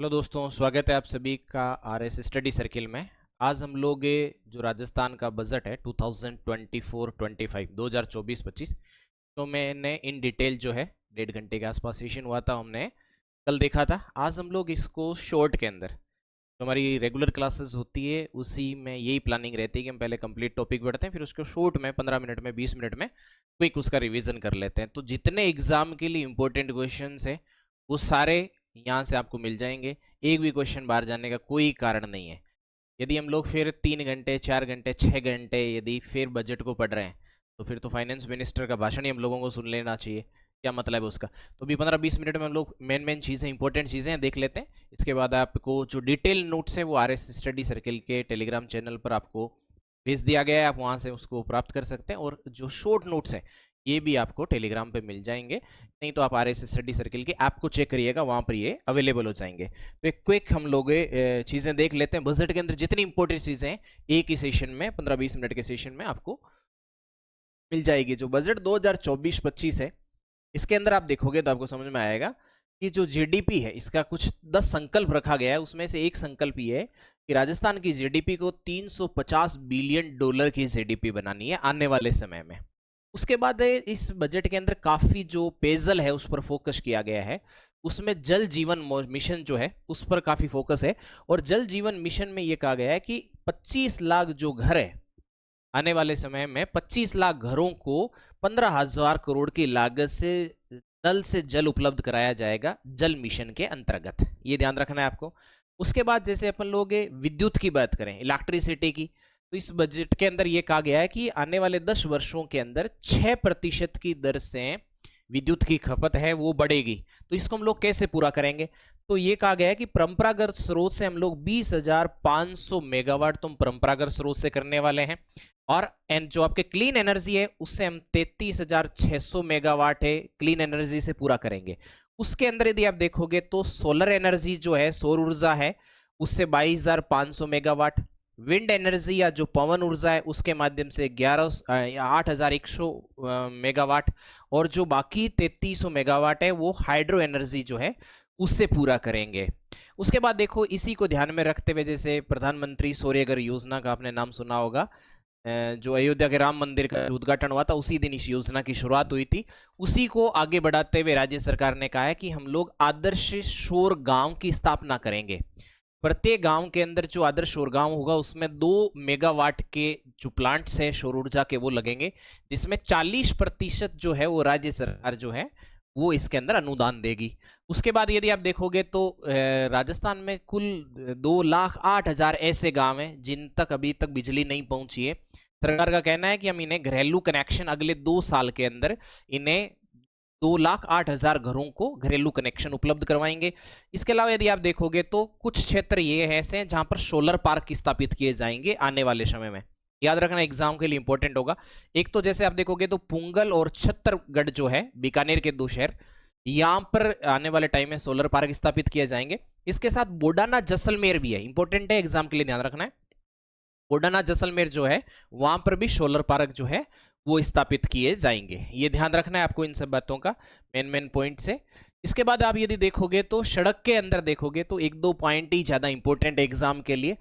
Hello दोस्तों, स्वागत है आप सभी का आरएस स्टडी सर्किल में। आज हम लोग ये जो राजस्थान का बजट है 2024-25 2024-25, तो मैंने इन डिटेल जो है 1.5 घंटे के आसपास सेशन हुआ था, हमने कल देखा था। आज हम लोग इसको शॉर्ट के अंदर, जो हमारी रेगुलर क्लासेस होती है उसी में यही प्लानिंग रहती है कि हम पहले कंप्लीट टॉपिक पढ़ते हैं, फिर उसको शॉर्ट में 15 मिनट में 20 मिनट में क्विक उसका रिवीजन कर लेते हैं। तो जितने एग्जाम के लिए इंपॉर्टेंट क्वेश्चन है वो सारे यहाँ से आपको मिल जाएंगे। एक भी क्वेश्चन बाहर जाने का कोई कारण नहीं है। यदि हम लोग फिर 3 घंटे 4 घंटे 6 घंटे यदि फिर बजट को पढ़ रहे हैं तो फिर तो फाइनेंस मिनिस्टर का भाषण ही हम लोगों को सुन लेना चाहिए। क्या मतलब है उसका? तो अभी 15-20 मिनट में हम लोग मेन चीज़ें इंपॉर्टेंट चीज़ें देख लेते हैं। इसके बाद आपको जो डिटेल नोट्स है वो आरएस स्टडी सर्किल के टेलीग्राम चैनल पर आपको भेज दिया गया है, आप वहाँ से उसको प्राप्त कर सकते हैं। और जो शॉर्ट नोट्स है ये भी आपको टेलीग्राम पे मिल जाएंगे, नहीं तो आप आरएस स्टडी सर्किल के ऐप को चेक करिएगा, वहाँ पर ये अवेलेबल हो जाएंगे। तो एक क्विक हम लोग चीज़ें देख लेते हैं। बजट के अंदर जितनी इंपॉर्टेंट चीज़ें हैं एक ही सेशन में 15-20 मिनट के सेशन में आपको मिल जाएगी। जो बजट 2024-25 है इसके अंदर आप देखोगे तो आपको समझ में आएगा कि जो जीडीपी है इसका कुछ 10 संकल्प रखा गया है। उसमें से एक संकल्प ये है कि राजस्थान की जीडीपी को 350 बिलियन डॉलर की जीडीपी बनानी है आने वाले समय में। उसके बाद इस बजट के अंदर काफी जो पेयजल है उस पर फोकस किया गया है। उसमें जल जीवन मिशन जो है उस पर काफी फोकस है। और जल जीवन मिशन में यह कहा गया है कि 25 लाख जो घर है आने वाले समय में 25 लाख घरों को 15,000 करोड़ की लागत से नल से जल उपलब्ध कराया जाएगा जल मिशन के अंतर्गत। ये ध्यान रखना है आपको। उसके बाद जैसे अपन लोग विद्युत की बात करें, इलेक्ट्रिसिटी की, तो इस बजट के अंदर यह कहा गया है कि आने वाले 10 वर्षों के अंदर 6% की दर से विद्युत की खपत है वो बढ़ेगी। तो इसको हम लोग कैसे पूरा करेंगे? तो ये कहा गया है कि परंपरागत स्रोत से हम लोग 20,500 मेगावाट तो हम परंपरागत स्रोत से करने वाले हैं। और जो आपके क्लीन एनर्जी है उससे हम 33,600 मेगावाट है क्लीन एनर्जी से पूरा करेंगे। उसके अंदर यदि आप देखोगे तो सोलर एनर्जी जो है, सौर ऊर्जा है, उससे 22,500 मेगावाट, विंड एनर्जी या जो पवन ऊर्जा है उसके माध्यम से 8,100 मेगावाट, और जो बाकी 3,300 मेगावाट है वो हाइड्रो एनर्जी जो है उससे पूरा करेंगे। उसके बाद देखो, इसी को ध्यान में रखते हुए जैसे प्रधानमंत्री सौर्यघर योजना का आपने नाम सुना होगा, जो अयोध्या के राम मंदिर का उद्घाटन हुआ था उसी दिन इस योजना की शुरुआत हुई थी। उसी को आगे बढ़ाते हुए राज्य सरकार ने कहा है कि हम लोग आदर्श सौर गांव की स्थापना करेंगे। प्रत्येक गांव के अंदर जो आदर्श सौर गांव होगा उसमें 2 मेगावाट के जो प्लांट्स है सौर ऊर्जा के वो लगेंगे, जिसमें 40% जो है वो राज्य सरकार जो है वो इसके अंदर अनुदान देगी। उसके बाद यदि आप देखोगे तो राजस्थान में कुल 2,08,000 ऐसे गांव हैं जिन तक अभी तक बिजली नहीं पहुंची है। सरकार का कहना है कि हम इन्हें घरेलू कनेक्शन अगले 2 साल के अंदर इन्हें 2,08,000 घरों को घरेलू कनेक्शन उपलब्ध करवाएंगे। इसके अलावा यदि आप देखोगे तो कुछ क्षेत्र ये ऐसे हैं जहां पर सोलर पार्क स्थापित किए जाएंगे आने वाले समय में। याद रखना, एग्जाम के लिए इंपॉर्टेंट होगा। एक तो जैसे आप देखोगे तो पुंगल और छत्तरगढ़ जो है बीकानेर के 2 शहर, यहां पर आने वाले टाइम में सोलर पार्क स्थापित किए जाएंगे। इसके साथ बोडाना जैसलमेर भी है, इंपॉर्टेंट है, एग्जाम के लिए ध्यान रखना है। बोडाना जैसलमेर जो है वहां पर भी सोलर पार्क जो है वो स्थापित किए जाएंगे। ये ध्यान रखना है आपको इन सब बातों का, मेन पॉइंट से। इसके बाद आप यदि देखोगे तो सड़क के अंदर देखोगे तो 1-2 पॉइंट ही ज्यादा इंपॉर्टेंट एग्जाम के लिए।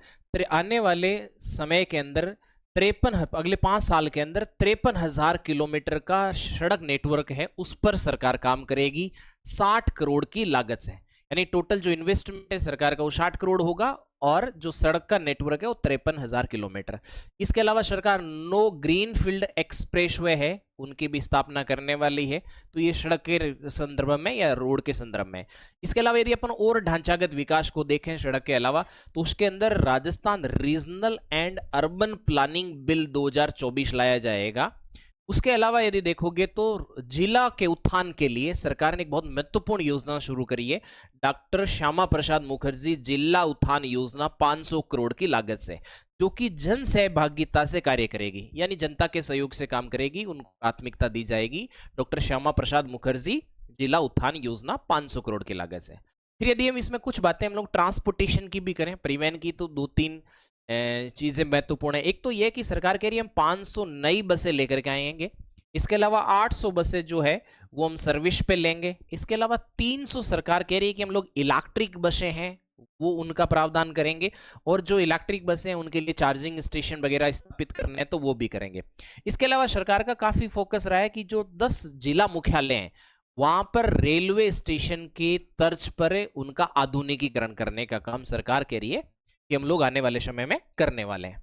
आने वाले समय के अंदर 53 अगले 5 साल के अंदर 53,000 किलोमीटर का सड़क नेटवर्क है उस पर सरकार काम करेगी 60 करोड़ की लागत से। यानी टोटल जो इन्वेस्टमेंट है सरकार का वो 60 करोड़ होगा, और जो सड़क का नेटवर्क है वो 53,000 किलोमीटर। इसके अलावा सरकार नो ग्रीन फील्ड एक्सप्रेसवे है उनकी भी स्थापना करने वाली है, तो ये सड़क के संदर्भ में या रोड के संदर्भ में। इसके अलावा यदि अपन और ढांचागत विकास को देखें सड़क के अलावा, तो उसके अंदर Rajasthan regional and urban planning bill 2024 लाया जाएगा। उसके अलावा यदि देखोगे तो जिला के उत्थान के लिए सरकार ने एक बहुत महत्वपूर्ण योजना शुरू करी है, डॉक्टर श्यामा प्रसाद मुखर्जी जिला उत्थान योजना 500 करोड़ की लागत से, जो कि जन सहभागिता से कार्य करेगी, यानी जनता के सहयोग से काम करेगी, उनको प्राथमिकता दी जाएगी। डॉक्टर श्यामा प्रसाद मुखर्जी जिला उत्थान योजना 500 करोड़ की लागत से। फिर यदि हम इसमें कुछ बातें हम लोग ट्रांसपोर्टेशन की भी करें, परिवहन की, तो 2-3 चीजें महत्वपूर्ण है। एक तो यह कि सरकार कह रही है हम 500 नई बसें लेकर के आएंगे। इसके अलावा 800 बसें जो है वो हम सर्विस पे लेंगे। इसके अलावा 300 सरकार कह रही है कि हम लोग इलेक्ट्रिक बसें हैं वो उनका प्रावधान करेंगे, और जो इलेक्ट्रिक बसें हैं उनके लिए चार्जिंग स्टेशन वगैरह स्थापित करने हैं तो वो भी करेंगे। इसके अलावा सरकार का काफी फोकस रहा है कि जो 10 जिला मुख्यालय हैं वहां पर रेलवे स्टेशन के तर्ज पर उनका आधुनिकीकरण करने का काम सरकार कह रही है कि हम लोग आने वाले समय में करने वाले हैं।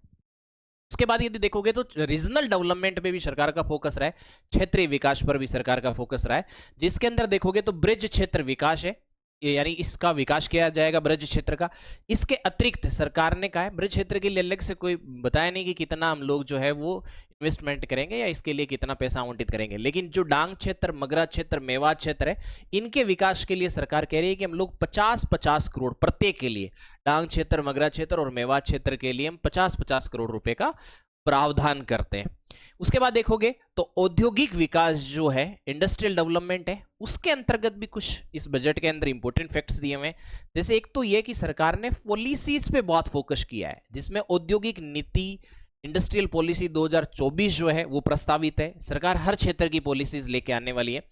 उसके बाद यदि देखोगे तो रीजनल डेवलपमेंट पे भी सरकार का फोकस रहा है, क्षेत्रीय विकास पर भी सरकार का फोकस रहा है, जिसके अंदर देखोगे तो ब्रिज क्षेत्र विकास है, यानी इसका विकास किया जाएगा ब्रज क्षेत्र का। इसके अतिरिक्त सरकार ने कहा है ब्रज क्षेत्र के लिए अलग से कोई बताया नहीं कि कितना हम लोग जो है वो इन्वेस्टमेंट करेंगे या इसके लिए कितना पैसा आवंटित करेंगे, लेकिन जो डांग क्षेत्र, मगरा क्षेत्र, मेवात क्षेत्र है, इनके विकास के लिए सरकार कह रही है कि हम लोग 50-50 करोड़ प्रत्येक के लिए, डांग क्षेत्र, मगरा क्षेत्र और मेवात क्षेत्र के लिए हम 50-50 करोड़ रुपए का प्रावधान करते हैं। उसके बाद देखोगे तो औद्योगिक विकास जो है, इंडस्ट्रियल डेवलपमेंट है, उसके अंतर्गत भी कुछ इस बजट के अंदर इंपॉर्टेंट फैक्ट्स दिए हुए हैं। जैसे एक तो यह कि सरकार ने पॉलिसीज पे बहुत फोकस किया है, जिसमें औद्योगिक नीति, इंडस्ट्रियल पॉलिसी 2024 जो है वो प्रस्तावित है। सरकार हर क्षेत्र की पॉलिसीज लेके आने वाली है।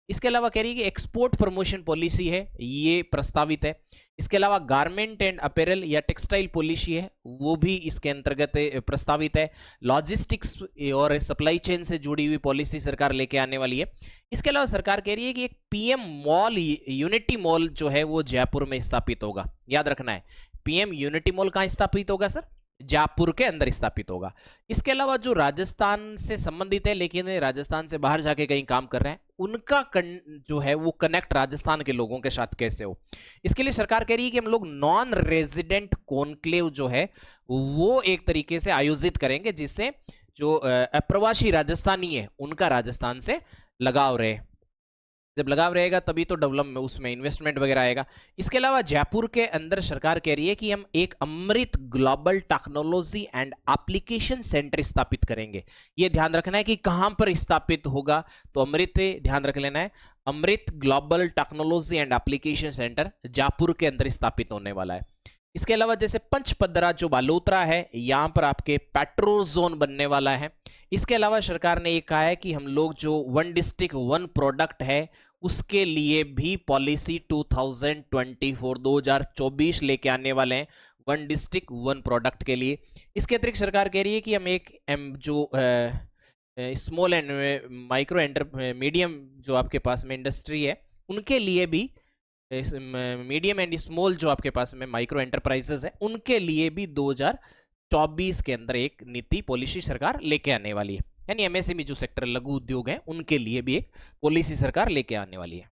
इसके अलावा कह रही है कि एक्सपोर्ट प्रमोशन पॉलिसी है, ये प्रस्तावित है। इसके अलावा गारमेंट एंड अपैरल या टेक्सटाइल पॉलिसी है, वो भी इसके अंतर्गत प्रस्तावित है। लॉजिस्टिक्स और सप्लाई चेन से जुड़ी हुई पॉलिसी सरकार लेके आने वाली है। इसके अलावा सरकार कह रही है कि एक पीएम मॉल, यूनिटी मॉल जो है वो जयपुर में स्थापित होगा। याद रखना है, पीएम यूनिटी मॉल कहां स्थापित होगा सर? जयपुर के अंदर स्थापित होगा। इसके अलावा जो राजस्थान से संबंधित है लेकिन राजस्थान से बाहर जाके कहीं काम कर रहे हैं, उनका जो है वो कनेक्ट राजस्थान के लोगों के साथ कैसे हो, इसके लिए सरकार कह रही है कि हम लोग नॉन रेजिडेंट कॉन्क्लेव जो है वो एक तरीके से आयोजित करेंगे, जिससे जो अप्रवासी राजस्थानी है उनका राजस्थान से लगाव रहे। जब लगाव रहेगा तभी तो डेवलपमेंट, उसमें इन्वेस्टमेंट वगैरह आएगा। इसके अलावा जयपुर के अंदर सरकार कह रही है कि हम एक Amrit global technology and application centre स्थापित करेंगे। ये ध्यान रखना है कि कहां पर स्थापित होगा, तो अमृत ध्यान रख लेना है, Amrit global technology and application centre Jaipur के अंदर स्थापित होने वाला है। इसके अलावा जैसे पंचपदरा जो बालोतरा है, यहां पर आपके पेट्रोल जोन बनने वाला है। इसके अलावा सरकार ने ये कहा है कि हम लोग जो वन डिस्ट्रिक्ट वन प्रोडक्ट है उसके लिए भी पॉलिसी 2024 लेके आने वाले हैं, वन डिस्ट्रिक्ट वन प्रोडक्ट के लिए। इसके अतिरिक्त सरकार कह रही है कि हम एक जो स्मॉल एंड माइक्रो मीडियम जो आपके पास में इंडस्ट्री है उनके लिए भी, मीडियम एंड स्मॉल जो आपके पास में माइक्रो एंटरप्राइजेस है उनके लिए भी 2024 के अंदर एक नीति पॉलिसी सरकार लेके आने वाली है। यानी एमएसएमई जो सेक्टर लघु उद्योग है उनके लिए भी एक पॉलिसी सरकार लेके आने वाली है।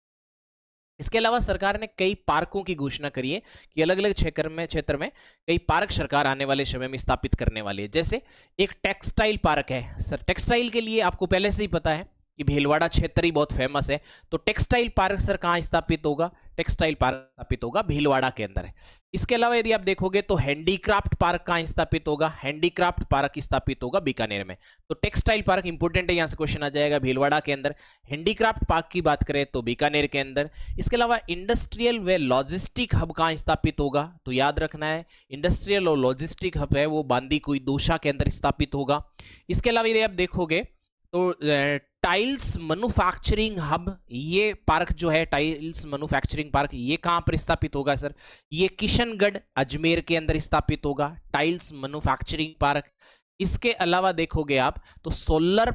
इसके अलावा सरकार ने कई पार्कों की घोषणा करी है कि अलग अलग क्षेत्र में कई पार्क सरकार आने वाले समय में स्थापित करने वाली है। जैसे एक टेक्सटाइल पार्क है सर, टेक्सटाइल के लिए आपको पहले से ही पता है कि भीलवाड़ा क्षेत्र ही बहुत फेमस है, तो टेक्सटाइल पार्क सर कहां स्थापित होगा? टेक्सटाइल पार्क स्थापित होगा भीलवाड़ा के अंदर है। इसके अलावा यदि आप देखोगे तो हैंडीक्राफ्ट पार्क कहां स्थापित होगा? हैंडीक्राफ्ट पार्क स्थापित होगा बीकानेर में। तो टेक्सटाइल पार्क इंपोर्टेंट है, यहां से क्वेश्चन आ जाएगा भीलवाड़ा के अंदर। हैंडीक्राफ्ट पार्क की बात करें तो बीकानेर के अंदर। इसके अलावा इंडस्ट्रियल व लॉजिस्टिक हब कहां स्थापित होगा? तो याद रखना है इंडस्ट्रियल और लॉजिस्टिक हब है वो बांदीकुई दोसा के अंदर स्थापित होगा। इसके अलावा यदि आप देखोगे तो टाइल्स मैन्युफैक्चरिंग हब, ये पार्क जो है टाइल्स मैन्युफैक्चरिंग पार्क, ये कहां पर स्थापित होगा सर? ये किशनगढ़ अजमेर के अंदर स्थापित होगा टाइल्स मैन्युफैक्चरिंग पार्क। इसके अलावा देखोगे आप तो सोलर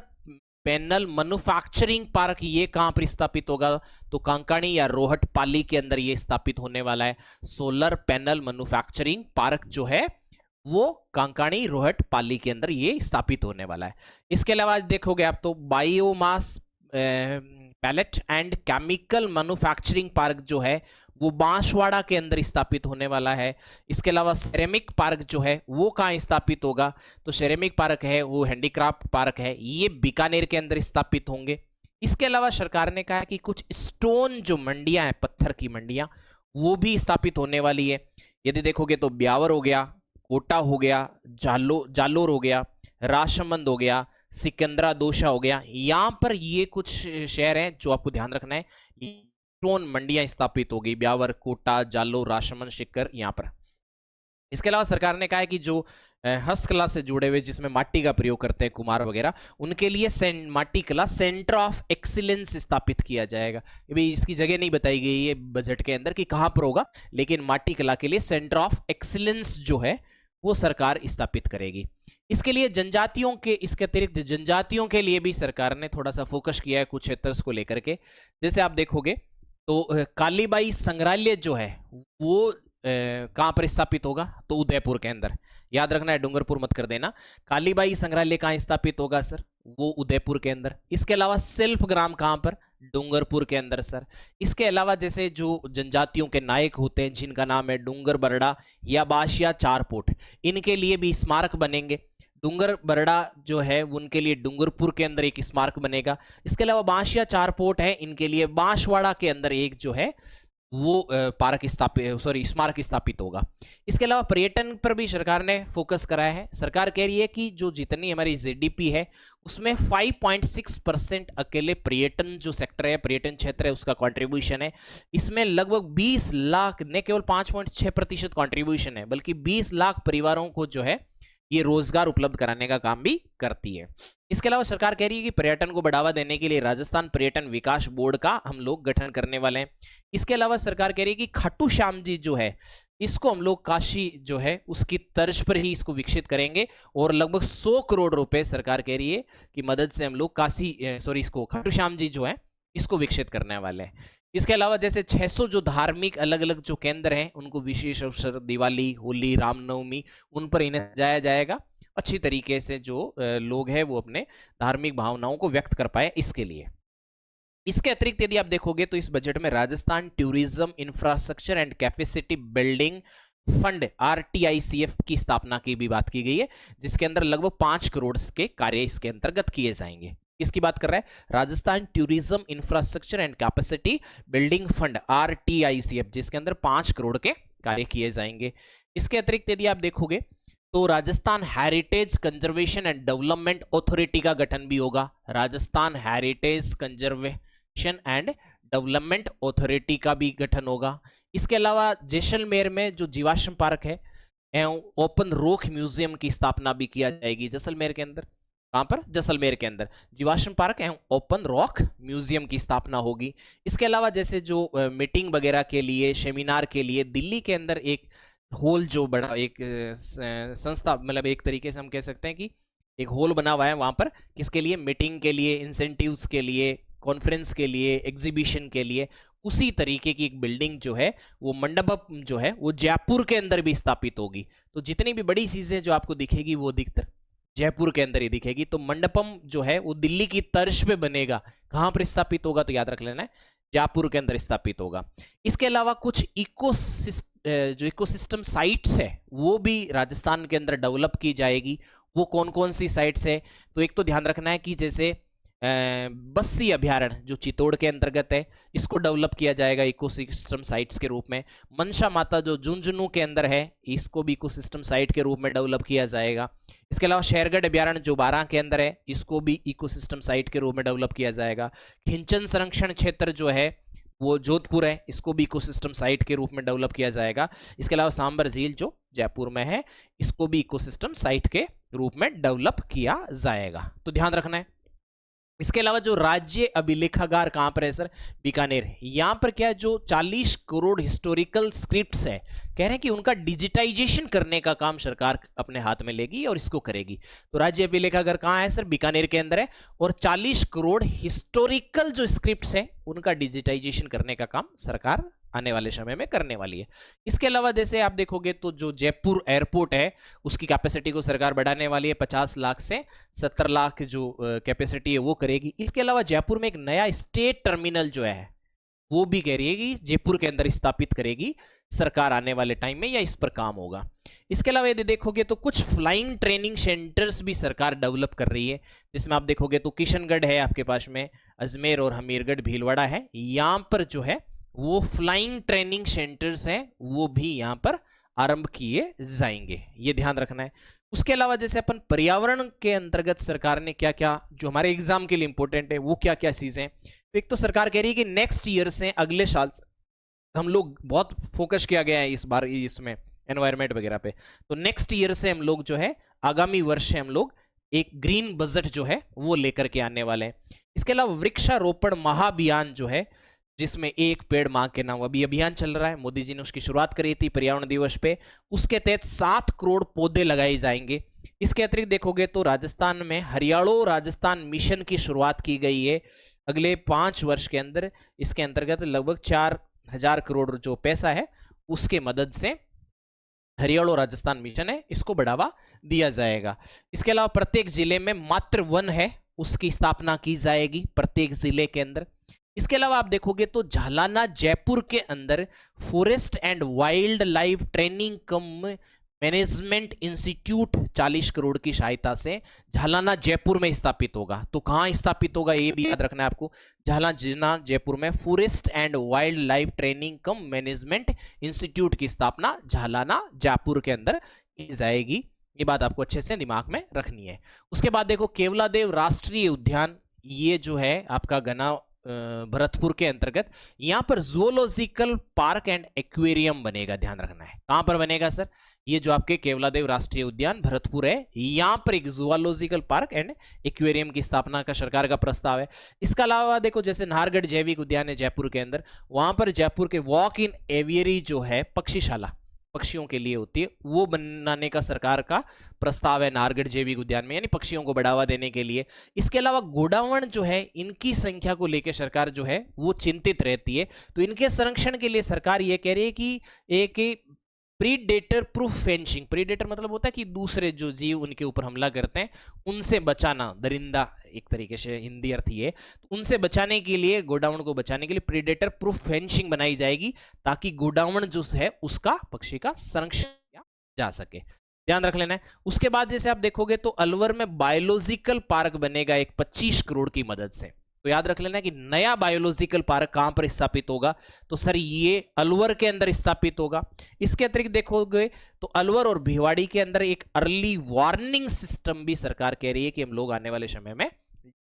पैनल मैन्युफैक्चरिंग पार्क, ये कहां पर स्थापित होगा? तो कांकाणी या रोहटपाली के अंदर ये स्थापित होने वाला है। सोलर पैनल मैन्युफैक्चरिंग पार्क जो है वो कांकाणी रोहटपाली के अंदर ये स्थापित होने वाला है। इसके अलावा देखोगे आप तो biomass pellet and chemical manufacturing park जो है वो बांसवाड़ा के अंदर स्थापित होने वाला है। इसके अलावा सेरेमिक पार्क जो है वो कहाँ स्थापित होगा? तो सेरेमिक पार्क है वो हैंडीक्राफ्ट पार्क है, ये बीकानेर के अंदर स्थापित होंगे। इसके अलावा सरकार ने कहा कि कुछ स्टोन जो मंडियां हैं, पत्थर की मंडियां, वो भी स्थापित होने वाली है। यदि देखोगे तो ब्यावर हो गया, कोटा हो गया, जालोर हो गया, राजसमंद हो गया, सिकंदरा दोसा हो गया, यहां पर ये कुछ शहर हैं जो आपको ध्यान रखना है, स्टोन मंडियां स्थापित होगी, ब्यावर, कोटा, जालोर, राजसमंद, सिक्कर, यहां पर। इसके अलावा सरकार ने कहा है कि जो हस्तकला से जुड़े हुए, जिसमें माटी का प्रयोग करते हैं कुम्हार वगैरह, उनके लिए माटी कला सेंटर ऑफ एक्सीलेंस स्थापित किया जाएगा। अभी इसकी जगह नहीं बताई गई है बजट के अंदर कि कहां पर होगा, लेकिन माटी कला के लिए सेंटर ऑफ एक्सीलेंस जो है वो सरकार स्थापित करेगी। इसके लिए जनजातियों के, इसके अतिरिक्त जनजातियों के लिए भी सरकार ने थोड़ा सा फोकस किया है कुछ क्षेत्र को लेकर के। जैसे आप देखोगे तो कालीबाई संग्रहालय जो है वो कहां पर स्थापित होगा, तो उदयपुर के अंदर। याद रखना है, डूंगरपुर मत कर देना। कालीबाई संग्रहालय कहां स्थापित होगा सर, वो उदयपुर के अंदर। इसके अलावा शिल्प ग्राम कहां पर, डूंगरपुर के अंदर सर। इसके अलावा जैसे जो जनजातियों के नायक होते हैं जिनका नाम है डूंगर बरड़ा या बाशिया चारपोट, इनके लिए भी स्मारक बनेंगे। डूंगर बरड़ा जो है उनके लिए डूंगरपुर के अंदर एक स्मारक बनेगा। इसके अलावा बाशिया चारपोट है, इनके लिए बांसवाड़ा के अंदर एक जो है वो पार्क स्थापित, सॉरी स्मारक स्थापित होगा। इसके अलावा पर्यटन पर भी सरकार ने फोकस कराया है। सरकार कह रही है कि जो जितनी हमारी जीडीपी है उसमें 5.6% अकेले पर्यटन जो सेक्टर है, पर्यटन क्षेत्र है, उसका कंट्रीब्यूशन है। इसमें लगभग 20 लाख, न केवल 5.6% कंट्रीब्यूशन है, बल्कि 20 लाख परिवारों को जो है ये रोजगार उपलब्ध कराने का काम भी करती है। इसके अलावा सरकार कह रही है कि पर्यटन को बढ़ावा देने के लिए राजस्थान पर्यटन विकास बोर्ड का हम लोग गठन करने वाले हैं। इसके अलावा सरकार कह रही है कि खाटू श्याम जी जो है इसको हम लोग काशी जो है उसकी तर्ज पर ही इसको विकसित करेंगे, और लगभग 100 करोड़ रुपए सरकार कह रही है कि मदद से हम लोग इसको खाटू श्याम जी जो है इसको विकसित करने वाले हैं। इसके अलावा जैसे 600 जो धार्मिक अलग अलग जो केंद्र हैं उनको विशेष अवसर, दिवाली, होली, रामनवमी, उन पर इन्हें जाया जाएगा। अच्छी तरीके से जो लोग हैं वो अपने धार्मिक भावनाओं को व्यक्त कर पाए इसके लिए। इसके अतिरिक्त यदि आप देखोगे तो इस बजट में Rajasthan tourism infrastructure and capacity building fund RTICF की स्थापना की भी बात की गई है, जिसके अंदर लगभग 5 करोड़ के कार्य इसके अंतर्गत किए जाएंगे। किसकी बात कर रहा है, Rajasthan tourism infrastructure and capacity building fund RTICF, जिसके अंदर 5 करोड़ के कार्य किए जाएंगे। इसके अतिरिक्त यदि आप देखोगे तो Rajasthan heritage conservation and development authority का गठन भी होगा। Rajasthan heritage conservation and development authority का भी गठन होगा। इसके अलावा जैसलमेर में जो जीवाश्म पार्क है एवं ओपन रॉक म्यूजियम की स्थापना भी किया जाएगी जैसलमेर के अंदर। कहां पर, जैसलमेर के अंदर जीवाश्म पार्क एवं ओपन रॉक म्यूजियम की स्थापना होगी। इसके अलावा जैसे जो मीटिंग वगैरह के लिए, सेमिनार के लिए दिल्ली के अंदर एक हॉल, जो बड़ा एक संस्था, मतलब एक तरीके से हम कह सकते हैं कि एक हॉल बना हुआ है वहां पर, किसके लिए, मीटिंग के लिए, इंसेंटिव्स के लिए, कॉन्फ्रेंस के लिए, एग्जीबिशन के लिए। उसी तरीके की एक बिल्डिंग जो है वो मंडपम जो है वो जयपुर के अंदर भी स्थापित होगी। तो जितनी भी बड़ी चीजें जो आपको दिखेगी वो अधिकतर जयपुर के अंदर ही दिखेगी। तो मंडपम जो है वो दिल्ली की तर्ज पे बनेगा। कहां पर स्थापित होगा, तो याद रख लेना है, जयपुर के अंदर स्थापित होगा। इसके अलावा कुछ इकोसिस्टम साइट्स है वो भी राजस्थान के अंदर डेवलप की जाएगी। वो कौन कौन सी साइट्स है, तो एक तो ध्यान रखना है कि जैसे बस्सी अभ्यारण्य जो चित्तौड़ के अंतर्गत है, इसको डेवलप किया जाएगा इकोसिस्टम साइट्स के रूप में। मनसा माता जो झुंझुनू के अंदर है, इसको भी इकोसिस्टम साइट के रूप में डेवलप किया जाएगा। इसके अलावा शेरगढ़ अभ्यारण्य जो बारां के अंदर है, इसको भी इकोसिस्टम साइट के रूप में डेवलप किया जाएगा। खिंचन संरक्षण क्षेत्र जो है वो जोधपुर है, इसको भी इकोसिस्टम साइट के रूप में डेवलप किया जाएगा। इसके अलावा सांबर झील जो जयपुर में है, इसको भी इकोसिस्टम साइट के रूप में डेवलप किया जाएगा। तो ध्यान रखना है। इसके अलावा जो राज्य अभिलेखागार कहां पर है सर, बीकानेर। यहां पर क्या है, जो 40 करोड़ हिस्टोरिकल स्क्रिप्ट्स है, कह रहे हैं कि उनका डिजिटाइजेशन करने का काम सरकार अपने हाथ में लेगी और इसको करेगी। तो राज्य अभिलेखागार कहां है सर, बीकानेर के अंदर है, और 40 करोड़ हिस्टोरिकल जो स्क्रिप्ट्स है उनका डिजिटाइजेशन करने का काम सरकार आने वाले समय में करने वाली है। इसके अलावा जैसे आप देखोगे तो जो जयपुर एयरपोर्ट है उसकी कैपेसिटी को सरकार बढ़ाने वाली है, 50 लाख से 70 लाख जो कैपेसिटी है वो करेगी। इसके अलावा जयपुर में एक नया स्टेट टर्मिनल जो है वो भी कह रही है कि जयपुर के अंदर स्थापित करेगी सरकार आने वाले टाइम में, या इस पर काम होगा। इसके अलावा यदि देखोगे तो कुछ फ्लाइंग ट्रेनिंग सेंटर्स भी सरकार डेवलप कर रही है, जिसमें आप देखोगे तो किशनगढ़ है आपके पास में, अजमेर और हमीरगढ़ भीलवाड़ा है, यहां पर जो है वो फ्लाइंग ट्रेनिंग सेंटर्स हैं वो भी यहां पर आरंभ किए जाएंगे, ये ध्यान रखना है। उसके अलावा जैसे अपन पर्यावरण के अंतर्गत सरकार ने क्या क्या जो हमारे एग्जाम के लिए इंपॉर्टेंट है वो क्या क्या चीजें, तो एक तो सरकार कह रही है कि नेक्स्ट ईयर से, अगले साल से हम लोग बहुत फोकस किया गया है इस बार इसमें एनवायरमेंट वगैरह पे। तो नेक्स्ट ईयर से हम लोग जो है, आगामी वर्ष से हम लोग एक ग्रीन बजट जो है वो लेकर के आने वाले हैं। इसके अलावा वृक्षारोपण महाअभियान जो है, जिसमें एक पेड़ मां के नाम, अभी अभियान चल रहा है, मोदी जी ने उसकी शुरुआत करी थी पर्यावरण दिवस पे। उसके तहत 7 करोड़ पौधे लगाए जाएंगे। इसके अतिरिक्त देखोगे तो राजस्थान में हरियाणा राजस्थान मिशन की शुरुआत की गई है अगले 5 वर्ष के अंदर। इसके अंतर्गत लगभग 4000 करोड़ जो पैसा है उसके मदद से हरियाणा और राजस्थान मिशन है, इसको बढ़ावा दिया जाएगा। इसके अलावा प्रत्येक जिले में मातृ वन है, उसकी स्थापना की जाएगी प्रत्येक जिले के अंदर। इसके अलावा आप देखोगे तो झालाना जयपुर के अंदर forest and wild life training come management institute 40 crore की सहायता से झालाना जयपुर में स्थापित होगा। तो कहां स्थापित होगा ये भी याद रखना है आपको, झालाना जयपुर में forest and wild life training come management institute की स्थापना झालाना जयपुर के अंदर की जाएगी। ये बात आपको अच्छे से दिमाग में रखनी है। उसके बाद देखो केवलादेव राष्ट्रीय उद्यान, ये जो है आपका घना भरतपुर के अंतर्गत, यहां पर जूलॉजिकल पार्क एंड एक्वेरियम बनेगा, ध्यान रखना है। कहां पर बनेगा सर? ये जो आपके केवलादेव राष्ट्रीय उद्यान भरतपुर है, यहां पर एक जूलॉजिकल पार्क एंड एक्वेरियम की स्थापना का सरकार का प्रस्ताव है। इसके अलावा देखो जैसे नाहरगढ़ जैविक उद्यान है जयपुर के अंदर, वहां पर जयपुर के वॉक इन एवियरी जो है पक्षीशाला, पक्षियों के लिए होती है, वो बनाने का सरकार का प्रस्ताव है नाहरगढ़ जैविक उद्यान में, यानी पक्षियों को बढ़ावा देने के लिए। इसके अलावा गोडावण जो है, इनकी संख्या को लेकर सरकार जो है वो चिंतित रहती है। तो इनके संरक्षण के लिए सरकार ये कह रही है कि एक प्रीडेटर प्रूफ फेंसिंग, प्रीडेटर मतलब होता है कि दूसरे जो जीव उनके ऊपर हमला करते हैं उनसे बचाना, दरिंदा एक तरीके से हिंदी अर्थ ये, तो उनसे बचाने के लिए, गोडाउन को बचाने के लिए प्रीडेटर प्रूफ फेंसिंग बनाई जाएगी, ताकि गोडाउन जो है उसका, पक्षी का संरक्षण किया जा सके, ध्यान रख लेना है। उसके बाद जैसे आप देखोगे तो अलवर में बायोलॉजिकल पार्क बनेगा एक 25 करोड़ की मदद से। तो याद रख लेना कि नया बायोलॉजिकल पार्क कहां पर स्थापित होगा, तो सर ये अलवर के अंदर स्थापित होगा। इसके अतिरिक्त देखोगे तो अलवर और भिवाड़ी के अंदर एक अर्ली वार्निंग सिस्टम भी सरकार कह रही है कि हम लोग आने वाले समय में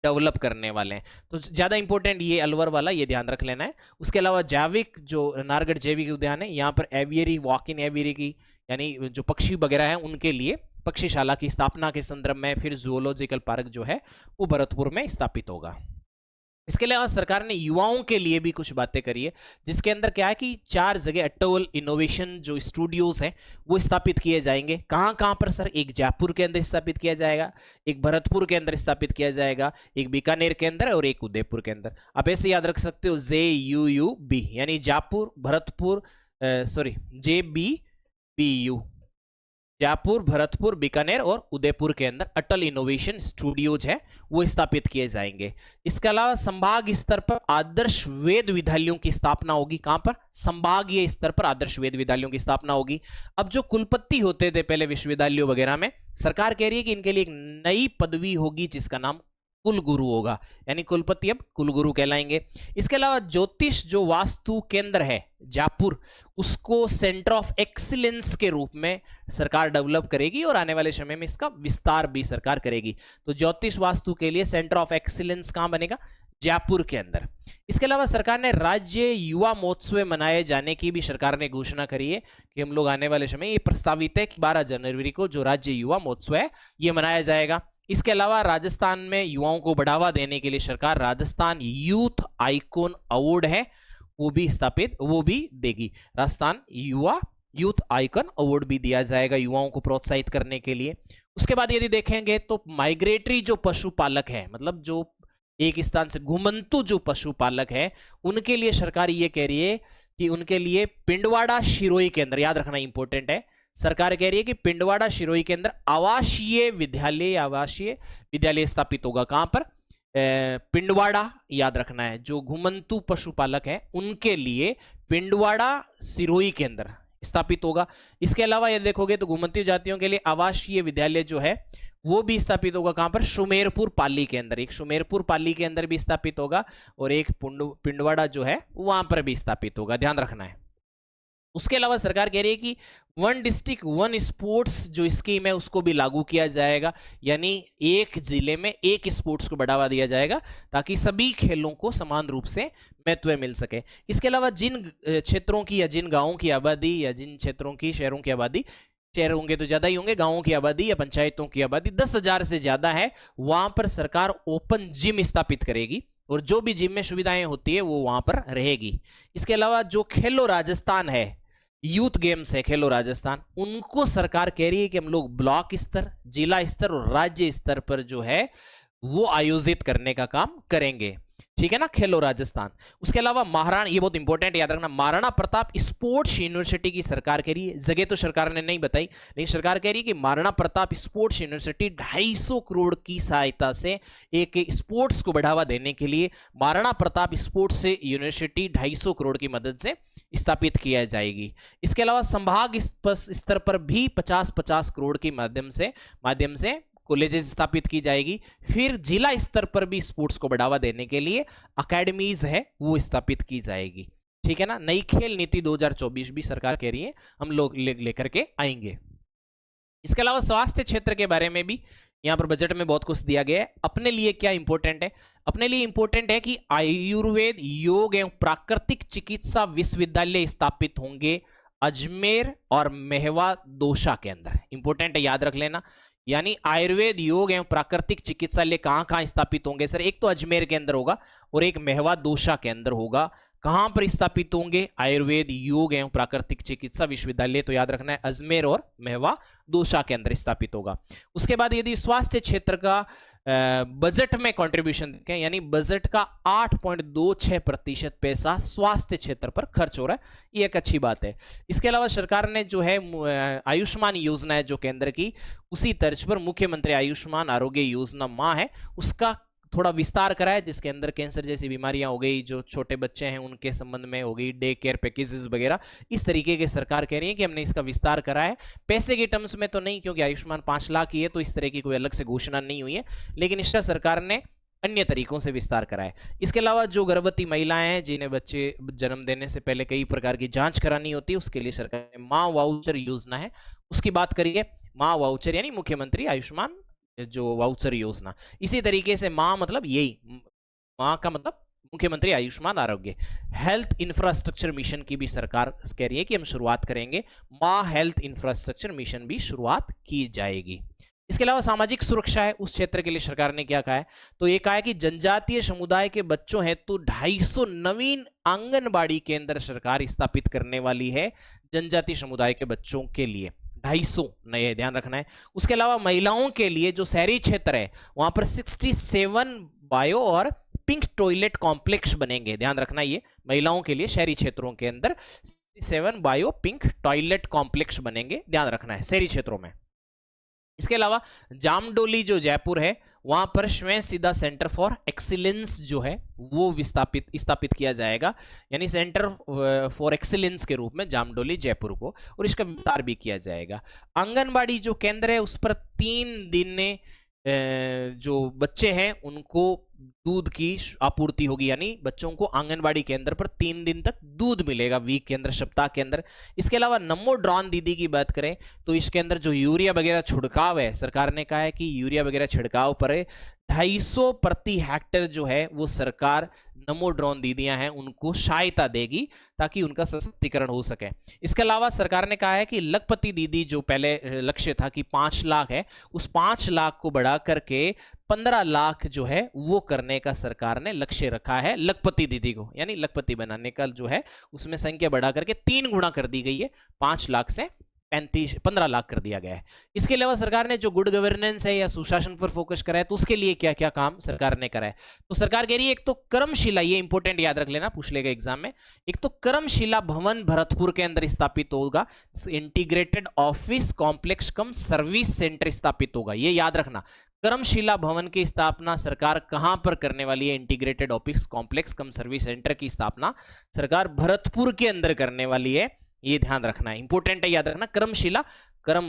डेवलप करने वाले हैं। तो ज्यादा इंपॉर्टेंट ये अलवर वाला, ये ध्यान रख लेना है। उसके अलावा जैविक जो नाहरगढ़ जैविक उद्यान है, यहाँ पर एवियरी, वॉक इन एवियरी की, यानी जो पक्षी वगैरह है उनके लिए पक्षीशाला की स्थापना के संदर्भ में फिर जूलॉजिकल पार्क जो है वो भरतपुर में स्थापित होगा। इसके अलावा सरकार ने युवाओं के लिए भी कुछ बातें करी है, जिसके अंदर क्या है कि 4 जगह अटल इनोवेशन जो स्टूडियोज हैं वो स्थापित किए जाएंगे। कहां कहां पर सर? एक जयपुर के अंदर स्थापित किया जाएगा, एक भरतपुर के अंदर स्थापित किया जाएगा, एक बीकानेर के अंदर और एक उदयपुर के अंदर। आप ऐसे याद रख सकते हो JUUB, यानी जयपुर भरतपुर, सॉरी JBPU, जयपुर, भरतपुर, बीकानेर और उदयपुर के अंदर अटल इनोवेशन स्टूडियोज है वो स्थापित किए जाएंगे। इसके अलावा संभाग स्तर पर आदर्श वेद विद्यालयों की स्थापना होगी। कहां पर? संभागीय स्तर पर आदर्श वेद विद्यालयों की स्थापना होगी। अब जो कुलपति होते थे पहले विश्वविद्यालयों वगैरह में, सरकार कह रही है कि इनके लिए एक नई पदवी होगी जिसका नाम कुलगुरु होगा, यानी कुलपति अब कुलगुरु कहलाएंगे। इसके अलावा ज्योतिष जो वास्तु केंद्र है जयपुर, उसको सेंटर ऑफ एक्सीलेंस के रूप में सरकार डेवलप करेगी और आने वाले समय में इसका विस्तार भी सरकार करेगी। तो ज्योतिष वास्तु के लिए सेंटर ऑफ एक्सीलेंस कहां बनेगा? जयपुर के अंदर। इसके अलावा सरकार ने राज्य युवा महोत्सव मनाए जाने की भी सरकार ने घोषणा करी है कि हम लोग आने वाले समय, ये प्रस्तावित है कि 12 जनवरी को जो राज्य युवा महोत्सव है ये मनाया जाएगा। इसके अलावा राजस्थान में युवाओं को बढ़ावा देने के लिए सरकार राजस्थान यूथ आइकॉन अवार्ड है वो भी स्थापित, वो भी देगी। राजस्थान यूथ आइकॉन अवार्ड भी दिया जाएगा युवाओं को प्रोत्साहित करने के लिए। उसके बाद यदि देखेंगे तो माइग्रेटरी जो पशुपालक है, मतलब जो एक स्थान से घुमंतु जो पशुपालक है, उनके लिए सरकार ये कह रही है कि उनके लिए पिंडवाड़ा शिरोई के अंदर, याद रखना इंपॉर्टेंट है, सरकार कह रही है कि पिंडवाड़ा शिरोई के अंदर आवासीय विद्यालय स्थापित होगा। कहां पर? पिंडवाड़ा, याद रखना है, जो घुमंतु पशुपालक है उनके लिए पिंडवाड़ा सिरोही के अंदर स्थापित होगा। इसके अलावा ये देखोगे तो घुमंतु जातियों के लिए आवासीय विद्यालय जो है वो भी स्थापित होगा। कहां पर? सुमेरपुर पाली के अंदर, एक सुमेरपुर पाली के अंदर भी स्थापित होगा और एक पिंडवाड़ा जो है वहां पर भी स्थापित होगा, ध्यान रखना है। उसके अलावा सरकार कह रही है कि वन डिस्ट्रिक्ट वन स्पोर्ट्स जो स्कीम है उसको भी लागू किया जाएगा, यानी एक जिले में एक स्पोर्ट्स को बढ़ावा दिया जाएगा ताकि सभी खेलों को समान रूप से महत्व मिल सके। इसके अलावा जिन क्षेत्रों की या जिन गांवों की आबादी या जिन क्षेत्रों की शहरों की आबादी, शहर होंगे तो ज्यादा ही होंगे, गांवों की आबादी या पंचायतों की आबादी 10,000 से ज्यादा है, वहां पर सरकार ओपन जिम स्थापित करेगी और जो भी जिम में सुविधाएं होती है वो वहां पर रहेगी। इसके अलावा जो खेलो राजस्थान है, यूथ गेम्स है खेलो राजस्थान, उनको सरकार कह रही है कि हम लोग ब्लॉक स्तर, जिला स्तर और राज्य स्तर पर जो है वो आयोजित करने का काम करेंगे। ठीक है ना, खेलो राजस्थान। उसके अलावा महाराणा, ये बहुत इंपॉर्टेंट याद रखना, महाराणा प्रताप स्पोर्ट्स यूनिवर्सिटी की सरकार कह रही है, जगह तो सरकार ने नहीं बताई लेकिन सरकार कह रही है कि महाराणा प्रताप स्पोर्ट्स यूनिवर्सिटी 250 करोड़ की सहायता से एक स्पोर्ट्स को बढ़ावा देने के लिए महाराणा प्रताप स्पोर्ट्स यूनिवर्सिटी 250 करोड़ की मदद से स्थापित किया जाएगी। इसके अलावा संभाग स्तर पर भी 50-50 करोड़ के माध्यम से कॉलेजेस स्थापित की जाएगी। फिर जिला स्तर पर भी स्पोर्ट्स को बढ़ावा देने के लिए अकेडमीज है वो स्थापित की जाएगी। ठीक है ना, नई खेल नीति 2024 भी सरकार कह रही है हम लोग लेकर के आएंगे। इसके अलावा स्वास्थ्य क्षेत्र के बारे में भी यहां पर बजट में बहुत कुछ दिया गया है। अपने लिए क्या इंपॉर्टेंट है, अपने लिए इंपॉर्टेंट है कि आयुर्वेद, योग एवं प्राकृतिक चिकित्सा विश्वविद्यालय स्थापित होंगे अजमेर और मेहवा दोसा के अंदर। इंपॉर्टेंट है, याद रख लेना। यानी आयुर्वेद, योग एवं प्राकृतिक चिकित्सालय कहां कहां स्थापित होंगे सर? एक तो अजमेर के अंदर होगा और एक मेहवा दोसा के अंदर होगा। कहां पर स्थापित होंगे? आयुर्वेद, योग एवं प्राकृतिक चिकित्सा विश्वविद्यालय, तो याद रखना है अजमेर और मेहवा दोसा के अंदर स्थापित होगा। उसके बाद यदि स्वास्थ्य क्षेत्र का बजट में कंट्रीब्यूशन देखें, यानी बजट का 8.26% पैसा स्वास्थ्य क्षेत्र पर खर्च हो रहा है, ये एक अच्छी बात है। इसके अलावा सरकार ने जो है आयुष्मान योजना है जो केंद्र की, उसी तर्ज पर मुख्यमंत्री आयुष्मान आरोग्य योजना मां है उसका थोड़ा विस्तार करा है, जिसके अंदर कैंसर जैसी बीमारियां हो गई, जो छोटे बच्चे हैं उनके संबंध में हो गई, डे केयर पैकेजेस वगैरह, इस तरीके के सरकार कह रही है कि हमने इसका विस्तार करा है। पैसे के टर्म्स में तो नहीं, क्योंकि आयुष्मान 5 लाख की है तो इस तरह की कोई अलग से घोषणा नहीं हुई है, लेकिन इसका सरकार ने अन्य तरीकों से विस्तार करा है। इसके अलावा जो गर्भवती महिलाएं हैं जिन्हें बच्चे जन्म देने से पहले कई प्रकार की जांच करानी होती है, उसके लिए सरकार ने मां वाउचर योजना है उसकी बात करिए। मां वाउचर यानी मुख्यमंत्री आयुष्मान जो वाउचर योजना, इसी तरीके से मां मतलब यही, मां का मतलब मुख्यमंत्री आयुष्मान आरोग्य। हेल्थ इंफ्रास्ट्रक्चर मिशन की भी सरकार कह रही है कि हम शुरुआत करेंगे, मां हेल्थ इंफ्रास्ट्रक्चर मिशन भी शुरुआत की जाएगी। इसके अलावा सामाजिक सुरक्षा है, उस क्षेत्र के लिए सरकार ने क्या कहा है, तो ये कहा है कि जनजातीय समुदाय के बच्चों हैं तो 250 नवीन आंगनबाड़ी केंद्र सरकार स्थापित करने वाली है जनजातीय समुदाय के बच्चों के लिए, 250 नए, ध्यान रखना है। उसके अलावा महिलाओं के लिए जो शहरी क्षेत्र है वहां पर 67 बायो और पिंक टॉयलेट कॉम्प्लेक्स बनेंगे, ध्यान रखना, ये महिलाओं के लिए शहरी क्षेत्रों के अंदर 67 बायो पिंक टॉयलेट कॉम्प्लेक्स बनेंगे, ध्यान रखना है शहरी क्षेत्रों में। इसके अलावा जामडोली जो जयपुर है वहां पर स्वयं सीधा सेंटर फॉर एक्सीलेंस जो है वो स्थापित किया जाएगा, यानी सेंटर फॉर एक्सीलेंस के रूप में जामडोली जयपुर को, और इसका विस्तार भी किया जाएगा। आंगनबाड़ी जो केंद्र है उस पर 3 दिन जो बच्चे हैं उनको दूध की आपूर्ति होगी, यानी बच्चों को आंगनबाड़ी केंद्र पर 3 दिन तक दूध मिलेगा वीक के अंदर, सप्ताह के अंदर। इसके अलावा नमो ड्रोन दीदी की बात करें तो इसके अंदर जो यूरिया वगैरह छिड़काव है, सरकार ने कहा है कि यूरिया वगैरह छिड़काव पर 250 प्रति हेक्टेयर जो है वो सरकार नमो ड्रोन दीदियां हैं उनको सहायता देगी ताकि उनका सशक्तिकरण हो सके। इसके अलावा सरकार ने कहा है कि लखपति दीदी जो पहले लक्ष्य था कि 5 लाख है, उस 5 लाख को बढ़ा करके 15 लाख जो है वो करने का सरकार ने लक्ष्य रखा है लखपति दीदी को, यानी लखपति बनाने का जो है उसमें संख्या बढ़ा करके 3 गुना कर दी गई है, 5 लाख से 15 लाख कर दिया गया है। इसके अलावा सरकार ने जो गुड गवर्नेंस है या सुशासन पर फोकस करा है तो उसके लिए क्या क्या काम सरकार ने करा है, तो सरकार कह रही है एक तो कर्मशिला, ये इंपॉर्टेंट याद रख लेना, पूछ लेगा एग्जाम में, एक तो कर्मशिला भवन भरतपुर के अंदर स्थापित होगा, इंटीग्रेटेड ऑफिस कॉम्प्लेक्स कम सर्विस सेंटर स्थापित होगा, ये याद रखना। कर्मशिला भवन की स्थापना सरकार कहां पर करने वाली है? इंटीग्रेटेड ऑफिस कॉम्प्लेक्स कम सर्विस सेंटर की स्थापना सरकार भरतपुर के अंदर करने वाली है, ये ध्यान रखना है, इंपॉर्टेंट है, याद रखना। कर्मशिला, कर्म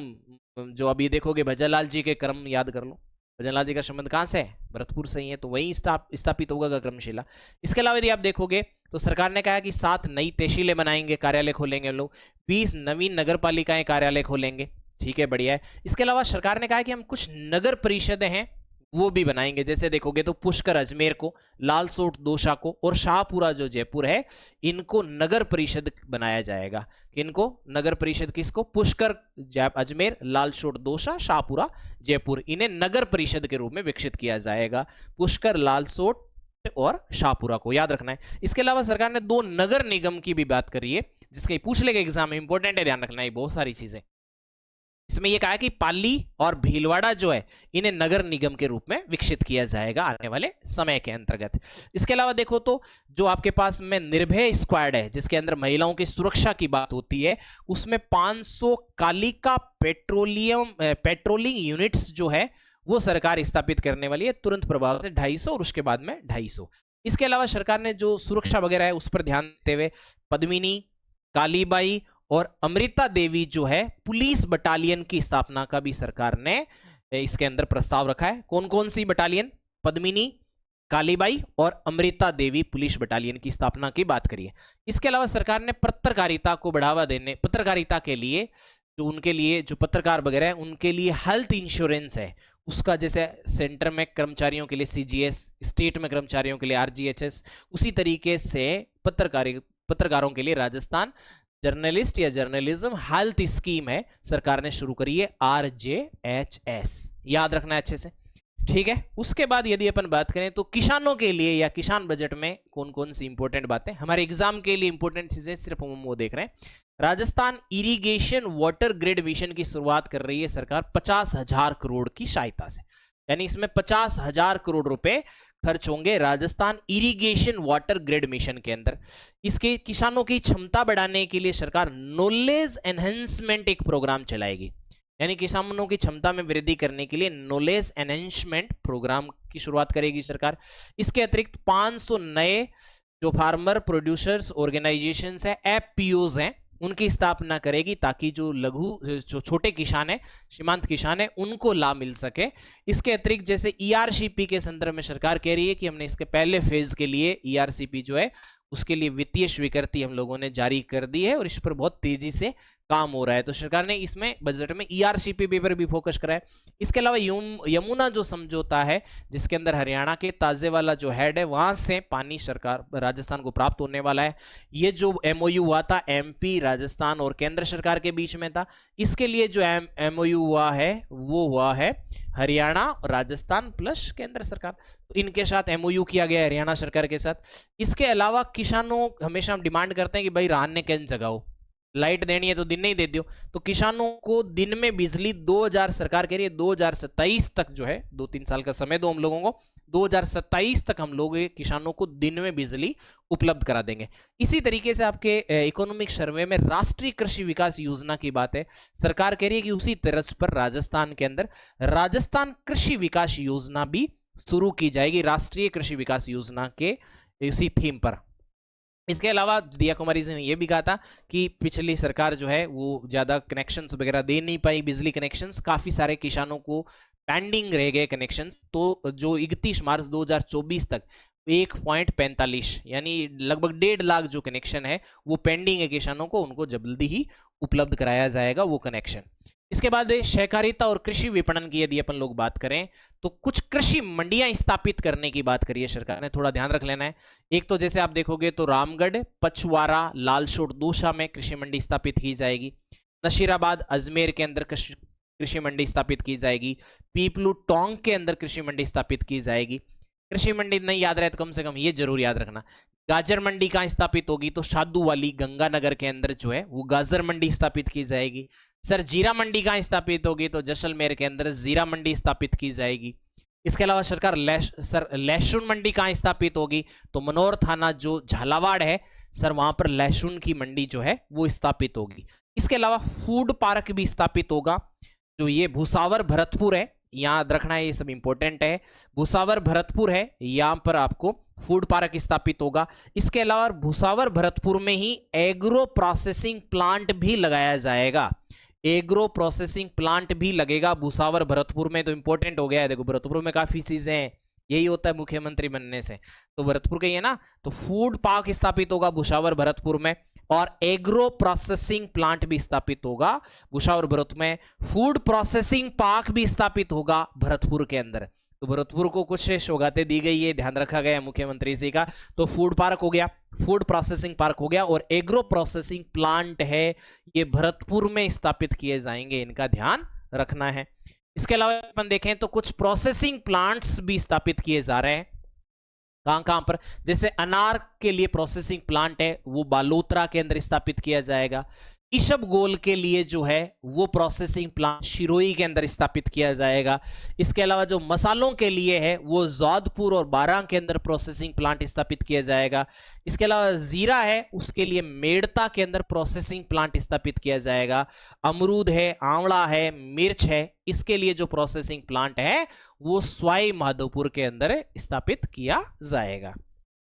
जो अभी देखोगे भजनलाल जी के कर्म याद कर लो, भजनलाल जी का संबंध कहां से है? भरतपुर से ही है, तो वही स्थापित होगा कर्मशिला। इसके अलावा यदि आप देखोगे तो सरकार ने कहा कि 7 नई तहसीलें बनाएंगे, कार्यालय खोलेंगे लोग, 20 नवीन नगर पालिकाएं कार्यालय खोलेंगे। ठीक है, बढ़िया है। इसके अलावा सरकार ने कहा कि हम कुछ नगर परिषदें हैं वो भी बनाएंगे। जैसे देखोगे तो पुष्कर अजमेर को, लालसोट दोसा को और शाहपुरा जो जयपुर है, इनको नगर परिषद बनाया जाएगा। किनको नगर परिषद? किसको? पुष्कर अजमेर, लालसोट दोसा, शाहपुरा जयपुर, इन्हें नगर परिषद के रूप में विकसित किया जाएगा। पुष्कर, लालसोट और शाहपुरा को याद रखना है। इसके अलावा सरकार ने 2 नगर निगम की भी बात करी है, जिसके पूछ लेगा एग्जाम में, इंपॉर्टेंट है, ध्यान रखना है बहुत सारी चीजें। इसमें यह कहा कि पाली और भीलवाड़ा जो है इन्हें नगर निगम के रूप में विकसित किया जाएगा आने वाले समय के अंतर्गत। इसके अलावा देखो तो जो आपके पास में निर्भय स्क्वाड है, जिसके अंदर महिलाओं की सुरक्षा की बात होती है, उसमें 500 कालिका पेट्रोलिंग यूनिट्स जो है वो सरकार स्थापित करने वाली है, तुरंत प्रभाव से 250 और उसके बाद में 250। इसके अलावा सरकार ने जो सुरक्षा वगैरह है उस पर ध्यान देते हुए पद्मिनी, कालीबाई और अमृता देवी जो है पुलिस बटालियन की स्थापना का भी सरकार ने इसके अंदर प्रस्ताव रखा है। कौन कौन सी बटालियन? पद्मिनी, कालीबाई और अमृता देवी पुलिस बटालियन की स्थापना की बात करिए। इसके अलावा सरकार ने पत्रकारिता को बढ़ावा देने, पत्रकारिता के लिए जो उनके लिए जो पत्रकार वगैरह है उनके लिए हेल्थ इंश्योरेंस है उसका, जैसे सेंटर में कर्मचारियों के लिए सीजीएस, स्टेट में कर्मचारियों के लिए आरजीएचएस, उसी तरीके से पत्रकारों के लिए राजस्थान जर्नलिस्ट या जर्नलिज्म हेल्थ स्कीम है, सरकार ने शुरू करी है, आरजेएचएस, याद रखना है अच्छे से। ठीक है, उसके बाद यदि अपन बात करें तो किसानों के लिए या किसान बजट में कौन कौन सी इंपॉर्टेंट बातें, हमारे एग्जाम के लिए इंपॉर्टेंट चीजें सिर्फ हम वो देख रहे हैं। Rajasthan irrigation water grid mission की शुरुआत कर रही है सरकार 50,000 करोड़ की सहायता से, यानी इसमें 50,000 करोड़ रुपए खर्च होंगे Rajasthan irrigation water grid mission के अंदर। इसके किसानों की क्षमता बढ़ाने के लिए सरकार नॉलेज एनहेंसमेंट एक प्रोग्राम चलाएगी, यानी किसानों की क्षमता में वृद्धि करने के लिए नॉलेज एनहेंसमेंट प्रोग्राम की शुरुआत करेगी सरकार। इसके अतिरिक्त 500 नए जो फार्मर प्रोड्यूसर्स ऑर्गेनाइजेशंस है, एफपीओज हैं, उनकी स्थापना करेगी ताकि जो जो छोटे किसान है, सीमांत किसान है, उनको लाभ मिल सके। इसके अतिरिक्त जैसे ईआरसीपी के संदर्भ में सरकार कह रही है कि हमने इसके पहले फेज के लिए ईआरसीपी जो है उसके लिए वित्तीय स्वीकृति हम लोगों ने जारी कर दी है और इस पर बहुत तेजी से काम हो रहा है, तो सरकार ने इसमें बजट में ईआरसीपी पर भी फोकस करा है। इसके अलावा यमुना जो समझौता है जिसके अंदर हरियाणा के ताजेवाला जो हेड है वहां से पानी सरकार राजस्थान को प्राप्त होने वाला है। ये जो एमओयू हुआ था एमपी, राजस्थान और केंद्र सरकार के बीच में था, इसके लिए जो एमओयू हुआ है वो हुआ है हरियाणा, राजस्थान प्लस केंद्र सरकार, तो इनके साथ एमओयू किया गया हरियाणा सरकार के साथ। इसके अलावा किसानों हमेशा हम डिमांड करते हैं कि भाई रात ने कैन जगाओ, लाइट देनी है तो दिन नहीं दे दियो, तो किसानों को दिन में बिजली 2000 सरकार कह रही है 2027 तक जो है 2-3 साल का समय दो हम लोगों को, 2027 तक हम लोग किसानों को दिन में बिजली उपलब्ध करा देंगे। इसी तरीके से आपके इकोनॉमिक सर्वे में राष्ट्रीय कृषि विकास योजना की बात है, सरकार कह रही है कि उसी तर्ज पर राजस्थान के अंदर राजस्थान कृषि विकास योजना भी शुरू की जाएगी, राष्ट्रीय कृषि विकास योजना के इसी थीम पर। इसके अलावा दिया कुमारी जी ने यह भी कहा था कि पिछली सरकार जो है वो ज्यादा कनेक्शंस वगैरह दे नहीं पाई, बिजली कनेक्शंस, काफी सारे किसानों को पेंडिंग रह गए कनेक्शंस, तो जो 31 मार्च 2024 तक 1.45 यानी लगभग 1.5 लाख जो कनेक्शन है वो पेंडिंग है किसानों को, उनको जल्दी ही उपलब्ध कराया जाएगा वो कनेक्शन। इसके बाद सहकारिता और कृषि विपणन की यदि अपन लोग बात करें तो कुछ कृषि मंडियां स्थापित करने की बात करिए सरकार ने, थोड़ा ध्यान रख लेना है। एक तो जैसे आप देखोगे तो रामगढ़, पचवारा, लालसोट दोसा में कृषि मंडी स्थापित की जाएगी, नशीराबाद, अजमेर के अंदर कृषि मंडी स्थापित की जाएगी, पीपलू टोंक के अंदर कृषि मंडी स्थापित की जाएगी। कृषि मंडी नहीं याद रहे तो कम से कम ये जरूर याद रखना। गाजर मंडी कहाँ स्थापित होगी तो साधु वाली गंगानगर के अंदर जो है वो गाजर मंडी स्थापित की जाएगी। सर जीरा मंडी कहाँ स्थापित होगी तो जैसलमेर के अंदर जीरा मंडी स्थापित की जाएगी। इसके अलावा सरकार लहसुन मंडी कहाँ स्थापित होगी तो मनोर थाना जो झालावाड़ है सर वहां पर लहसुन की मंडी जो है वो स्थापित होगी। इसके अलावा फूड पार्क भी स्थापित होगा, जो ये भूसावर भरतपुर है, याद रखना है, ये सब इंपॉर्टेंट है, भूसावर भरतपुर है, यहां पर आपको फूड पार्क स्थापित होगा। इसके अलावा भूसावर भरतपुर में ही एग्रो प्रोसेसिंग प्लांट भी लगाया जाएगा, एग्रो प्रोसेसिंग प्लांट भी लगेगा भूसावर भरतपुर में, तो इंपॉर्टेंट हो गया है। देखो भरतपुर में काफी चीजें हैं, यही होता है मुख्यमंत्री बनने से। तो भरतपुर का ही है ना, तो फूड पार्क स्थापित होगा भुसावर भरतपुर में, और एग्रो प्रोसेसिंग प्लांट भी स्थापित होगा भुसावर भरतपुर में, फूड प्रोसेसिंग पार्क भी स्थापित होगा भरतपुर के अंदर। तो भरतपुर को कुछ सौगातें दी गई है, ध्यान रखा गया मुख्यमंत्री जी का। तो फूड पार्क हो गया, फूड प्रोसेसिंग पार्क हो गया, और एग्रो प्रोसेसिंग प्लांट है ये भरतपुर में स्थापित किए जाएंगे, इनका ध्यान रखना है। इसके अलावा अपन देखें तो कुछ प्रोसेसिंग प्लांट्स भी स्थापित किए जा रहे हैं। कहां कहां पर, जैसे अनार के लिए प्रोसेसिंग प्लांट है वो बालोतरा के अंदर स्थापित किया जाएगा। ईशबगोल के लिए जो है वो प्रोसेसिंग प्लांट शिरोई के अंदर स्थापित किया जाएगा। इसके अलावा जो मसालों के लिए है वो जोधपुर और बारां के अंदर प्रोसेसिंग प्लांट स्थापित किया जाएगा। इसके अलावा जीरा है उसके लिए मेड़ता के अंदर प्रोसेसिंग प्लांट स्थापित किया जाएगा। अमरूद है, आंवला है, मिर्च है, इसके लिए जो प्रोसेसिंग प्लांट है वो सवाई माधोपुर के अंदर स्थापित किया जाएगा,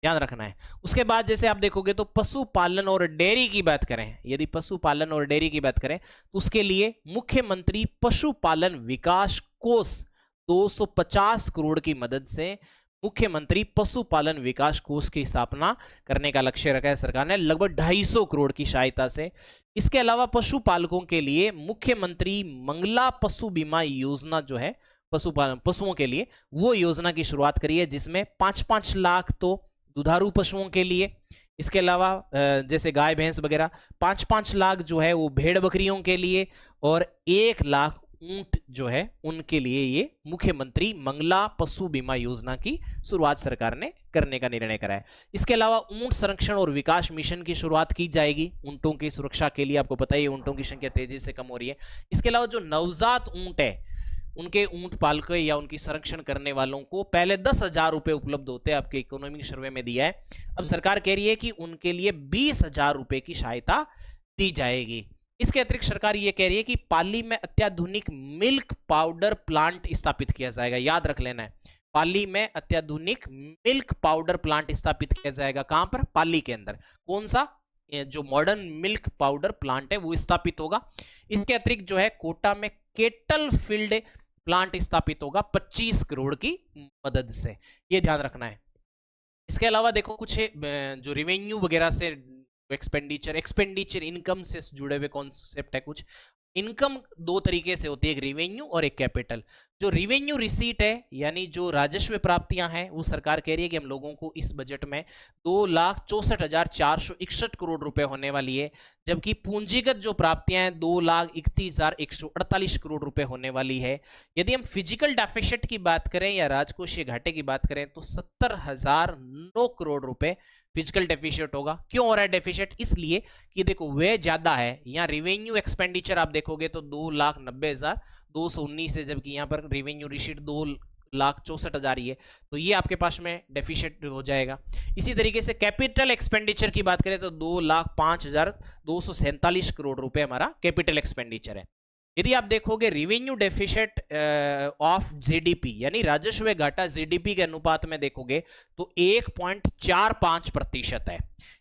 ध्यान रखना है। उसके बाद जैसे आप देखोगे तो पशुपालन और डेयरी की बात करें, यदि पशुपालन और डेयरी की बात करें तो उसके लिए मुख्यमंत्री पशुपालन विकास कोष 250 करोड़ की मदद से मुख्यमंत्री पशुपालन विकास कोष की स्थापना करने का लक्ष्य रखा है सरकार ने, लगभग 250 करोड़ की सहायता से। इसके अलावा पशुपालकों के लिए मुख्यमंत्री मंगला पशु बीमा योजना जो है पशुओं के लिए, वो योजना की शुरुआत करी है, जिसमें 5-5 लाख तो दुधारू पशुओं के लिए, इसके अलावा जैसे गाय भैंस वगैरह 5-5 लाख जो है वो भेड़ बकरियों के लिए, और 1 लाख ऊंट जो है उनके लिए ये मुख्यमंत्री मंगला पशु बीमा योजना की शुरुआत सरकार ने करने का निर्णय करा है। इसके अलावा ऊंट संरक्षण और विकास मिशन की शुरुआत की जाएगी ऊंटों की सुरक्षा के लिए। आपको पता ही ऊंटों की संख्या तेजी से कम हो रही है। इसके अलावा जो नवजात ऊंट है उनके ऊंट पालकों या उनकी संरक्षण करने वालों को पहले 10,000 रुपए उपलब्ध होते हैं, आपके इकोनॉमिक सर्वे में दिया है। अब सरकार कह रही है कि उनके लिए 20,000 रुपए की सहायता दी जाएगी। इसके अतिरिक्त सरकार ये कह रही है कि पाली में अत्याधुनिक मिल्क पाउडर प्लांट स्थापित किया जाएगा, याद रख लेना है, पाली में अत्याधुनिक मिल्क पाउडर प्लांट स्थापित किया जाएगा। कहां पर, पाली के अंदर। कौन सा, जो मॉडर्न मिल्क पाउडर प्लांट है वो स्थापित होगा। इसके अतिरिक्त जो है कोटा में केटल फील्ड प्लांट स्थापित होगा 25 करोड़ की मदद से, ये ध्यान रखना है। इसके अलावा देखो कुछ जो रेवेन्यू वगैरह से एक्सपेंडिचर इनकम से जुड़े हुए कॉन्सेप्ट है। कुछ इनकम दो तरीके से होती है, एक रेवेन्यू और एक कैपिटल। जो रेवेन्यू रिसीट है यानी जो राजस्व प्राप्तियां हैं वो सरकार कह रही है कि हम लोगों को इस बजट में 2,64,461 करोड़ रुपए होने वाली है, जबकि पूंजीगत जो प्राप्तियां हैं 2,31,148 करोड़ रुपए होने वाली है। यदि हम फिजिकल डेफिसिट की बात करें या राजकोषीय घाटे की बात करें तो 70,009 करोड़ रुपए फिजिकल डेफिसिट होगा। क्यों हो रहा है डेफिसिट, इसलिए कि देखो वे ज्यादा है। यहाँ रेवेन्यू एक्सपेंडिचर आप देखोगे तो 2,90,219 है, जबकि यहाँ पर रेवेन्यू रिसीट 2,64,000 ही है, तो ये आपके पास में डेफिसिट हो जाएगा। इसी तरीके से कैपिटल एक्सपेंडिचर की बात करें तो 2,05,247 करोड़ रुपए हमारा कैपिटल एक्सपेंडिचर है। यदि आप देखोगे रेवेन्यू डेफिसिट ऑफ जीडीपी यानी राजस्व घाटा जीडीपी के अनुपात में देखोगे तो 1.45% है।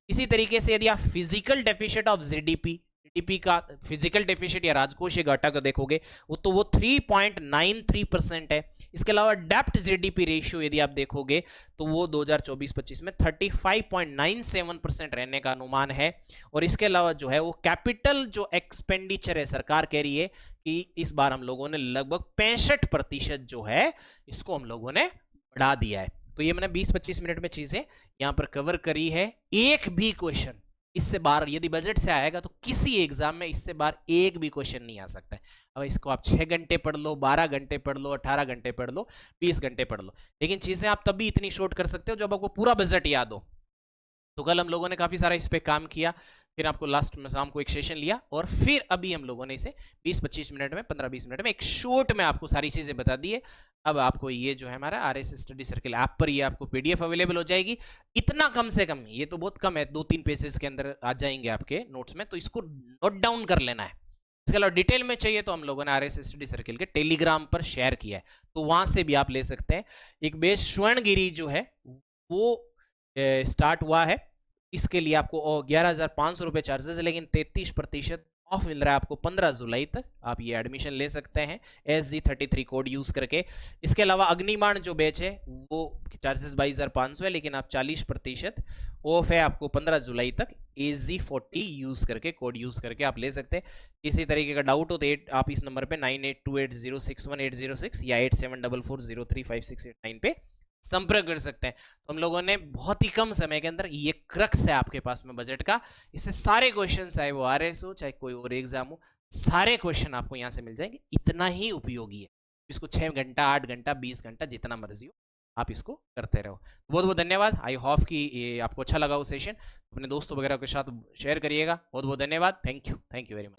इसी तरीके से यदि आप फिजिकल डेफिसिट ऑफ जीडीपी का फिजिकल डेफिसिट या राजकोषीय घाटा को देखोगे वो 3.93% है। इसके अलावा डेप्ट जीडीपी रेशियो यदि आप देखोगे तो वो 2024-25 में 35.97% रहने का अनुमान है। और इसके अलावा जो है वो कैपिटल जो एक्सपेंडिचर है, सरकार कह रही है कि इस बार हम लोगों ने लगभग 65% जो है इसको हम लोगों ने बढ़ा दिया है। तो ये मैंने 20-25 मिनट में चीजें यहां पर कवर करी है। एक भी क्वेश्चन इससे बाहर यदि बजट से आएगा तो किसी एग्जाम में इससे बाहर एक भी क्वेश्चन नहीं आ सकता है। अब इसको आप 6 घंटे पढ़ लो, 12 घंटे पढ़ लो, 18 घंटे पढ़ लो, 20 घंटे पढ़ लो, लेकिन चीजें आप तभी इतनी शॉर्ट कर सकते हो जब आपको पूरा बजट याद हो। तो कल हम लोगों ने काफी सारा इस पे काम किया, फिर आपको लास्ट में शाम को एक सेशन लिया और फिर अभी हम लोगों ने इसे 20-25 मिनट में 15-20 मिनट में एक शॉर्ट में आपको सारी चीजें बता दी है। अब आपको ये जो है हमारा आरएस स्टडी सर्किल ऐप पर ये आपको पीडीएफ अवेलेबल हो जाएगी। इतना कम से कम, ये तो बहुत कम है, 2-3 पेजेस के अंदर आ जाएंगे आपके नोट्स में, तो इसको नोट डाउन कर लेना है। इसके अलावा डिटेल में चाहिए तो हम लोगों ने आरएस स्टडी सर्किल के टेलीग्राम पर शेयर किया है, तो वहां से भी आप ले सकते हैं। एक बेस स्वर्णगिरी जो है वो स्टार्ट हुआ है, इसके लिए आपको 11,500 रुपए चार्जेस है, लेकिन 33% ऑफ मिल रहा है आपको 15 जुलाई तक, आप ये एडमिशन ले सकते हैं SG33 कोड यूज करके। इसके अलावा अग्निबाण जो बैच है वो चार्जेस 22,500 है, लेकिन आप 40% ऑफ है आपको 15 जुलाई तक, SG40 यूज करके, कोड यूज करके आप ले सकते हैं। किसी तरीके का डाउट हो तो आप इस नंबर पे 9828061806 या 8744035689 पे संपर्क कर सकते हैं। तो हम लोगों ने बहुत ही कम समय के अंदर, ये क्रक्स है आपके पास में बजट का, इससे सारे क्वेश्चन, चाहे वो RS हो चाहे कोई और एग्जाम हो, सारे क्वेश्चन आपको यहाँ से मिल जाएंगे। इतना ही उपयोगी है, इसको 6 घंटा 8 घंटा 20 घंटा जितना मर्जी हो आप इसको करते रहो। बहुत बहुत धन्यवाद। आई होप कि ये आपको अच्छा लगा वो सेशन, अपने दोस्तों वगैरह के साथ शेयर करिएगा। बहुत बहुत धन्यवाद। Thank you very much.